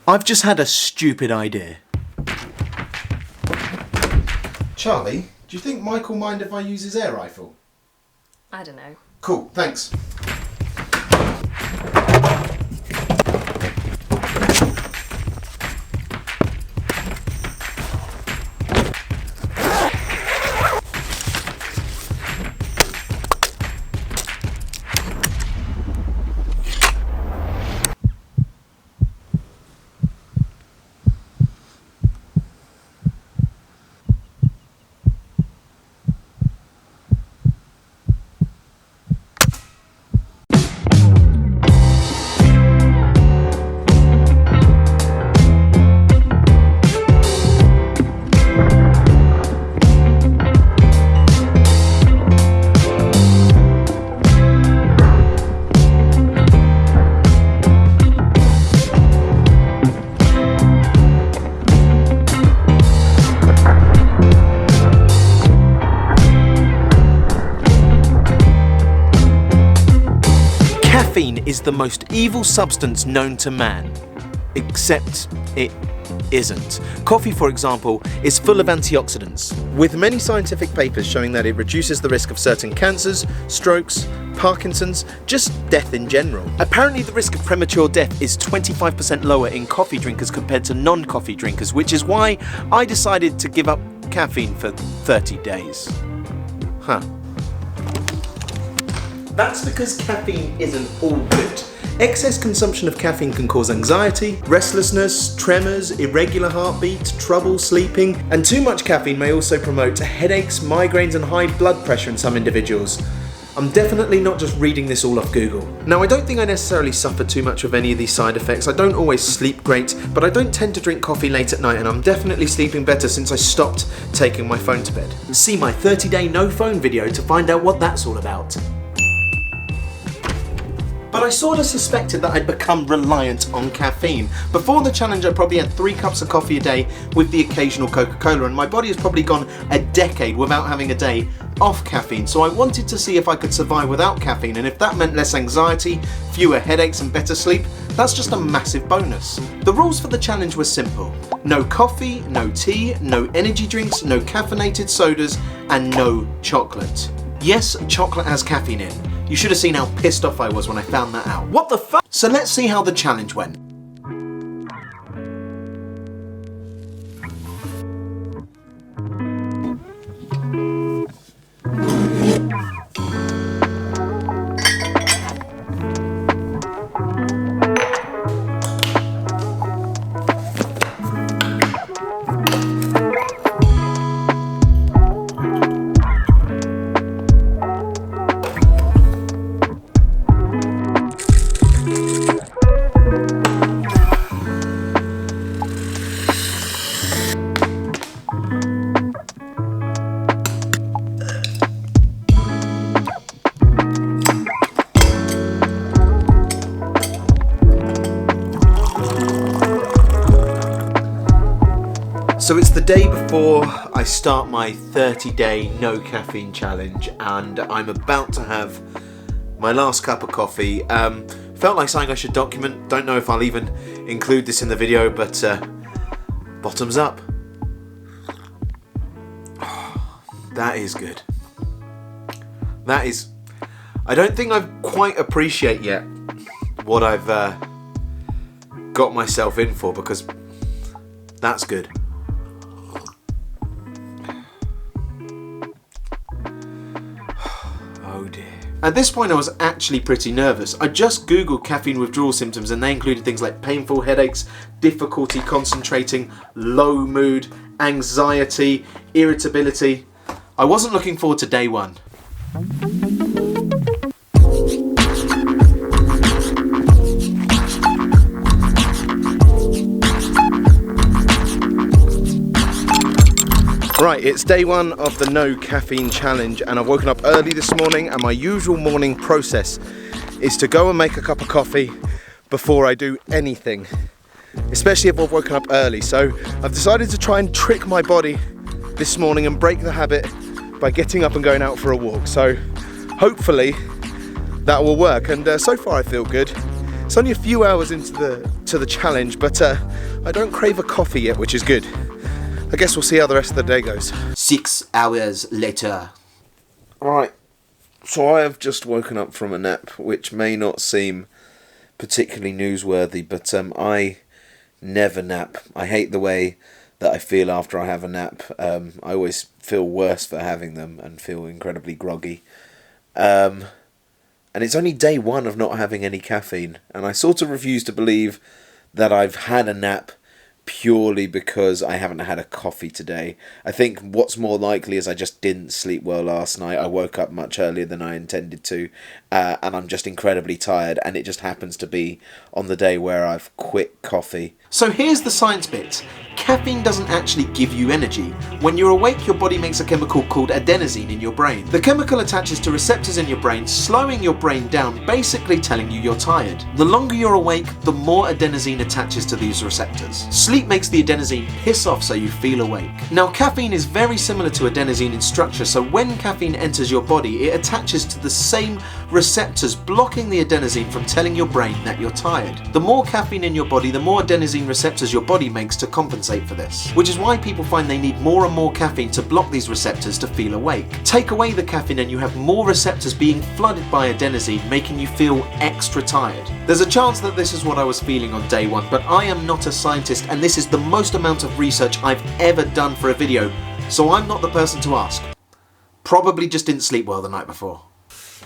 I've just had a stupid idea. Charlie, do you think Mike will mind if I use his air rifle? I don't know. Cool, thanks. Caffeine is the most evil substance known to man. Except it isn't. Coffee, for example, is full of antioxidants, with many scientific papers showing that it reduces the risk of certain cancers, strokes, Parkinson's, just death in general. Apparently the risk of premature death is 25% lower in coffee drinkers compared to non-coffee drinkers, which is why I decided to give up caffeine for 30 days. Huh. That's because caffeine isn't all good. Excess consumption of caffeine can cause anxiety, restlessness, tremors, irregular heartbeat, trouble sleeping, and too much caffeine may also promote headaches, migraines, and high blood pressure in some individuals. I'm definitely not just reading this all off Google. Now, I don't think I necessarily suffer too much with any of these side effects. I don't always sleep great, but I don't tend to drink coffee late at night, and I'm definitely sleeping better since I stopped taking my phone to bed. See my 30-day no phone video to find out what that's all about. But I sort of suspected that I'd become reliant on caffeine. Before the challenge, I probably had 3 cups of coffee a day with the occasional Coca-Cola, and my body has probably gone a decade without having a day off caffeine. So I wanted to see if I could survive without caffeine, and if that meant less anxiety, fewer headaches, and better sleep, that's just a massive bonus. The rules for the challenge were simple. No coffee, no tea, no energy drinks, no caffeinated sodas, and no chocolate. Yes, chocolate has caffeine in. You should have seen how pissed off I was when I found that out. What the fuck? So let's see how the challenge went. So it's the day before I start my 30-day no caffeine challenge, and I'm about to have my last cup of coffee. Felt like something I should document. Don't know if I'll even include this in the video, but bottoms up. Oh, that is good. That is... I don't think I quite appreciate yet what I've got myself in for, because that's good. At this point I was actually pretty nervous. I just googled caffeine withdrawal symptoms and they included things like painful headaches, difficulty concentrating, low mood, anxiety, irritability. I wasn't looking forward to day one. Right, it's day one of the no caffeine challenge, and I've woken up early this morning, and my usual morning process is to go and make a cup of coffee before I do anything, especially if I've woken up early. So I've decided to try and trick my body this morning and break the habit by getting up and going out for a walk. So hopefully that will work, and so far I feel good. It's only a few hours into the challenge, but I don't crave a coffee yet, which is good. I guess we'll see how the rest of the day goes. 6 hours later. Right, so I have just woken up from a nap, which may not seem particularly newsworthy, but I never nap. I hate the way that I feel after I have a nap. I always feel worse for having them and feel incredibly groggy. And it's only day 1 of not having any caffeine, and I sort of refuse to believe that I've had a nap purely because I haven't had a coffee today. I think what's more likely is I just didn't sleep well last night. I woke up much earlier than I intended to, and I'm just incredibly tired, and it just happens to be on the day where I've quit coffee. So here's the science bit. Caffeine doesn't actually give you energy. When you're awake, your body makes a chemical called adenosine in your brain. The chemical attaches to receptors in your brain, slowing your brain down, basically telling you you're tired. The longer you're awake, the more adenosine attaches to these receptors. Sleep makes the adenosine piss off so you feel awake. Now, caffeine is very similar to adenosine in structure, so when caffeine enters your body, it attaches to the same receptors, blocking the adenosine from telling your brain that you're tired. The more caffeine in your body, the more adenosine receptors your body makes to compensate for this, which is why people find they need more and more caffeine to block these receptors to feel awake. Take away the caffeine and you have more receptors being flooded by adenosine, making you feel extra tired. There's a chance that this is what I was feeling on day 1, but I am not a scientist, and this is the most amount of research I've ever done for a video, so I'm not the person to ask. Probably just didn't sleep well the night before.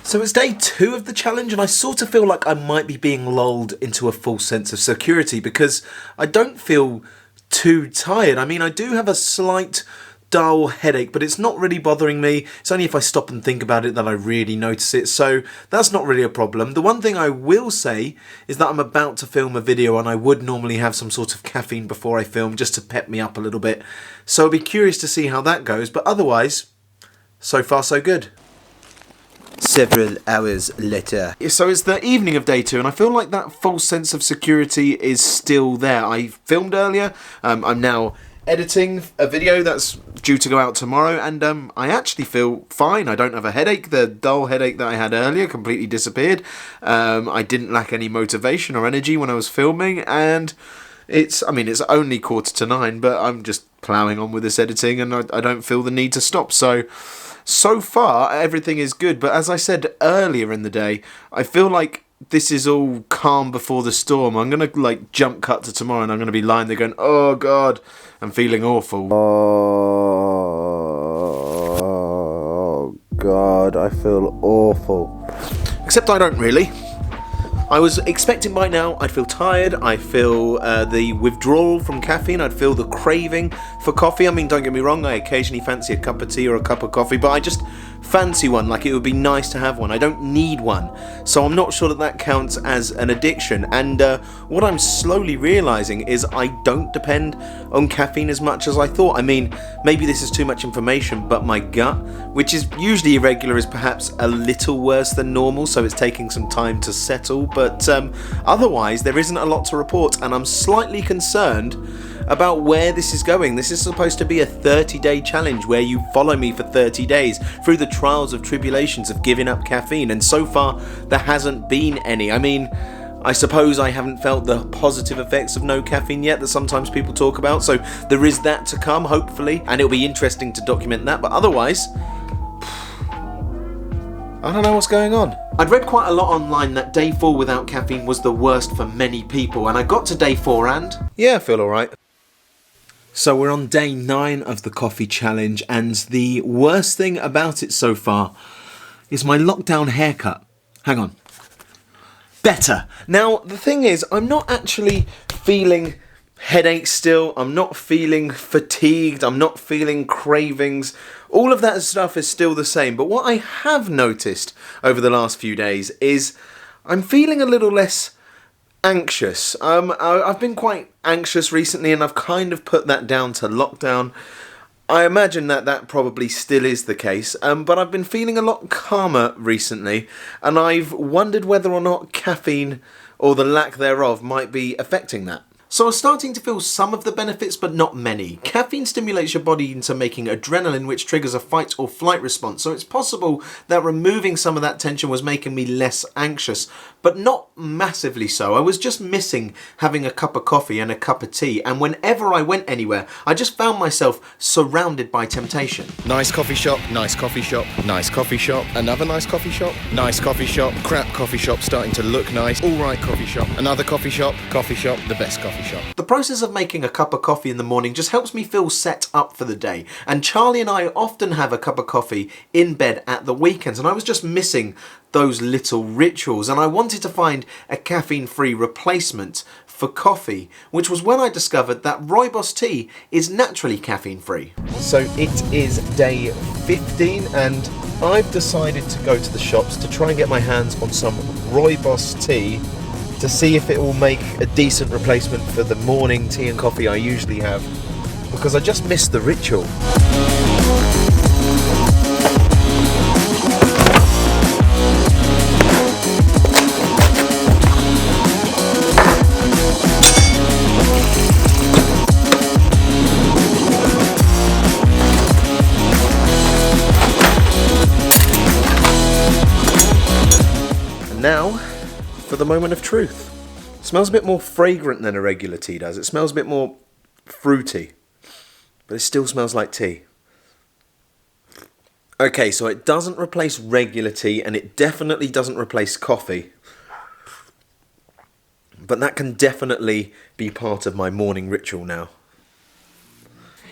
So it's day 2 of the challenge, and I sort of feel like I might be being lulled into a false sense of security because I don't feel too tired. I mean, I do have a slight dull headache, but it's not really bothering me. It's only if I stop and think about it that I really notice it, so that's not really a problem. The one thing I will say is that I'm about to film a video, and I would normally have some sort of caffeine before I film just to pep me up a little bit, so I'll be curious to see how that goes, but otherwise, so far so good. Several hours later. So it's the evening of day 2, and I feel like that false sense of security is still there. I filmed earlier, I'm now editing a video that's due to go out tomorrow, and I actually feel fine. I don't have a headache. The dull headache that I had earlier completely disappeared. I didn't lack any motivation or energy when I was filming, and it's only 9:15, but I'm just ploughing on with this editing, and I don't feel the need to stop. So far, everything is good, but as I said earlier in the day, I feel like this is all calm before the storm. I'm going to jump cut to tomorrow, and I'm going to be lying there going, oh God, I'm feeling awful. Oh God, I feel awful. Except I don't really. I was expecting by now I'd feel tired, I feel the withdrawal from caffeine, I'd feel the craving for coffee. I mean, don't get me wrong, I occasionally fancy a cup of tea or a cup of coffee, but I just fancy one, like it would be nice to have one. I don't need one, so I'm not sure that counts as an addiction. And what I'm slowly realising is I don't depend on caffeine as much as I thought. I mean, maybe this is too much information, but my gut, which is usually irregular, is perhaps a little worse than normal, so it's taking some time to settle, but otherwise there isn't a lot to report, and I'm slightly concerned about where this is going. This is supposed to be a 30-day challenge where you follow me for 30 days through the trials of tribulations of giving up caffeine, and so far there hasn't been any. I mean, I suppose I haven't felt the positive effects of no caffeine yet that sometimes people talk about, so there is that to come, hopefully, and it'll be interesting to document that, but otherwise, I don't know what's going on. I'd read quite a lot online that day 4 without caffeine was the worst for many people, and I got to day 4 and... yeah, I feel alright. So we're on day 9 of the coffee challenge, and the worst thing about it so far is my lockdown haircut. Hang on. Better. Now, the thing is, I'm not actually feeling headache still, I'm not feeling fatigued, I'm not feeling cravings. All of that stuff is still the same, but what I have noticed over the last few days is I'm feeling a little less anxious. I've been quite anxious recently, and I've kind of put that down to lockdown. I imagine that probably still is the case, but I've been feeling a lot calmer recently, and I've wondered whether or not caffeine, or the lack thereof, might be affecting that. So I was starting to feel some of the benefits, but not many. Caffeine stimulates your body into making adrenaline, which triggers a fight or flight response. So it's possible that removing some of that tension was making me less anxious, but not massively so. I was just missing having a cup of coffee and a cup of tea. And whenever I went anywhere, I just found myself surrounded by temptation. Nice coffee shop, nice coffee shop, nice coffee shop, another nice coffee shop, nice coffee shop, crap coffee shop starting to look nice, alright coffee shop, another coffee shop, the best coffee shop. The process of making a cup of coffee in the morning just helps me feel set up for the day. And Charlie and I often have a cup of coffee in bed at the weekends, and I was just missing those little rituals, and I wanted to find a caffeine-free replacement for coffee, which was when I discovered that rooibos tea is naturally caffeine-free. So it is day 15 and I've decided to go to the shops to try and get my hands on some rooibos tea to see if it will make a decent replacement for the morning tea and coffee I usually have, because I just miss the ritual. And now for the moment of truth. It smells a bit more fragrant than a regular tea does. It smells a bit more fruity, but it still smells like tea. Okay, so it doesn't replace regular tea and it definitely doesn't replace coffee, but that can definitely be part of my morning ritual now.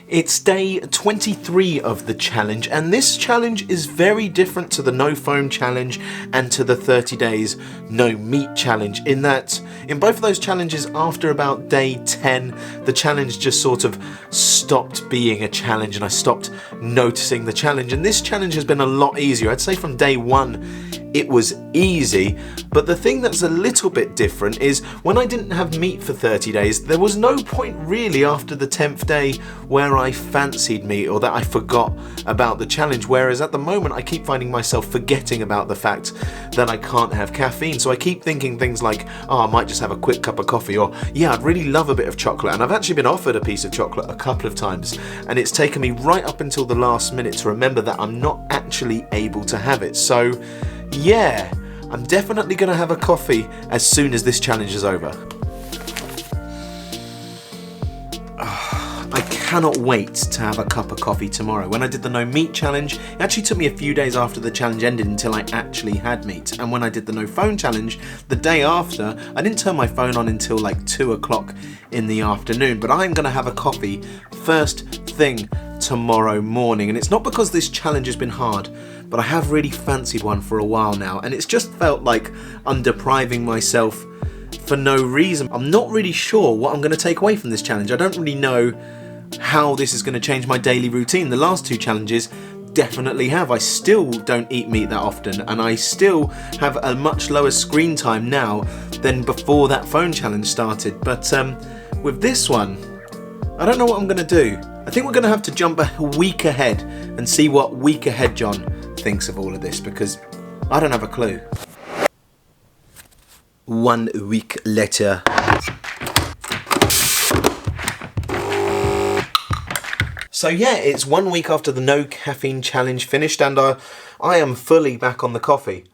It's day 23 of the challenge, and this challenge is very different to the no phone challenge and to the 30 days no meat challenge, in that in both of those challenges, after about day 10, the challenge just sort of stopped being a challenge and I stopped noticing the challenge. And this challenge has been a lot easier. I'd say from day 1 it was easy, but the thing that's a little bit different is when I didn't have meat for 30 days, there was no point really after the 10th day where I fancied meat or that I forgot about the challenge, whereas at the moment I keep finding myself forgetting about the fact that I can't have caffeine. So I keep thinking things like, oh, I might just have a quick cup of coffee, or yeah, I'd really love a bit of chocolate. And I've actually been offered a piece of chocolate a couple of times, and it's taken me right up until the last minute to remember that I'm not actually able to have it. So yeah, I'm definitely going to have a coffee as soon as this challenge is over. I cannot wait to have a cup of coffee tomorrow. When I did the no meat challenge, it actually took me a few days after the challenge ended until I actually had meat. And when I did the no phone challenge, the day after, I didn't turn my phone on until like 2 o'clock in the afternoon. But I'm going to have a coffee first thing tomorrow morning. And it's not because this challenge has been hard, but I have really fancied one for a while now. And it's just felt like I'm depriving myself for no reason. I'm not really sure what I'm going to take away from this challenge. I don't really know how this is going to change my daily routine. The last 2 challenges definitely have. I still don't eat meat that often, and I still have a much lower screen time now than before that phone challenge started. But with this one, I don't know what I'm going to do. I think we're going to have to jump a week ahead and see what week ahead John thinks of all of this, because I don't have a clue. 1 week later. So yeah, it's 1 week after the no caffeine challenge finished, and I am fully back on the coffee.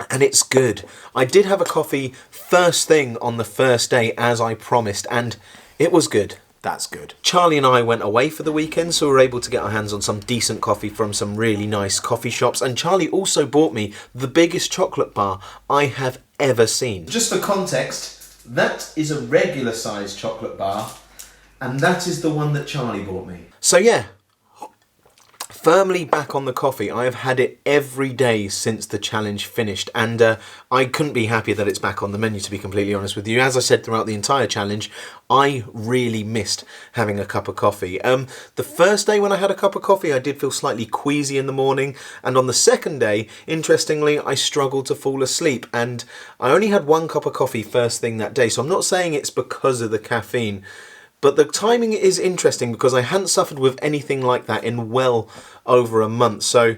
And it's good. I did have a coffee first thing on the first day as I promised, and it was good. That's good. Charlie and I went away for the weekend, so we were able to get our hands on some decent coffee from some really nice coffee shops. And Charlie also bought me the biggest chocolate bar I have ever seen. Just for context, that is a regular size chocolate bar, and that is the one that Charlie bought me. So yeah, firmly back on the coffee. I have had it every day since the challenge finished, and I couldn't be happier that it's back on the menu, to be completely honest with you. As I said throughout the entire challenge, I really missed having a cup of coffee. The first day when I had a cup of coffee, I did feel slightly queasy in the morning, and on the second day, interestingly, I struggled to fall asleep, and I only had 1 cup of coffee first thing that day, so I'm not saying it's because of the caffeine. But the timing is interesting because I hadn't suffered with anything like that in well over a month. So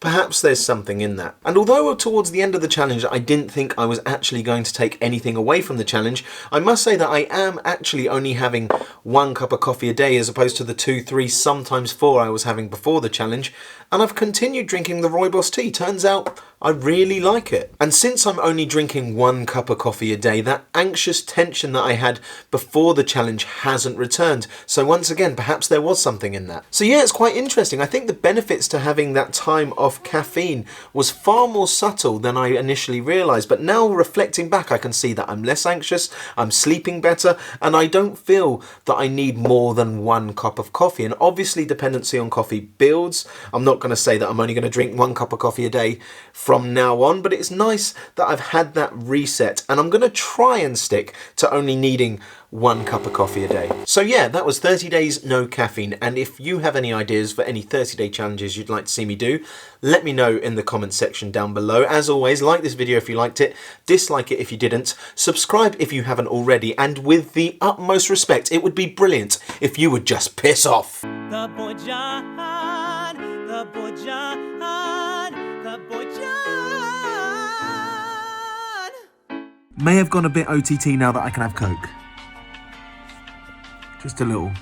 Perhaps there's something in that. And although towards the end of the challenge I didn't think I was actually going to take anything away from the challenge, I must say that I am actually only having 1 cup of coffee a day as opposed to the 2, 3, sometimes 4 I was having before the challenge, and I've continued drinking the rooibos tea. Turns out I really like it. And since I'm only drinking 1 cup of coffee a day, that anxious tension that I had before the challenge hasn't returned. So once again, perhaps there was something in that. So yeah, it's quite interesting. I think the benefits to having that time off caffeine was far more subtle than I initially realised. But now reflecting back, I can see that I'm less anxious, I'm sleeping better, and I don't feel that I need more than 1 cup of coffee. And obviously dependency on coffee builds. I'm not going to say that I'm only going to drink 1 cup of coffee a day from now on, but it's nice that I've had that reset, and I'm going to try and stick to only needing 1 cup of coffee a day. So yeah, that was 30 days no caffeine, and if you have any ideas for any 30-day challenges you'd like to see me do, let me know in the comments section down below. As always, like this video if you liked it, dislike it if you didn't, subscribe if you haven't already, and with the utmost respect, it would be brilliant if you would just piss off. The boy John, the boy John, the boy John. May have gone a bit OTT now that I can have Coke. Just a little.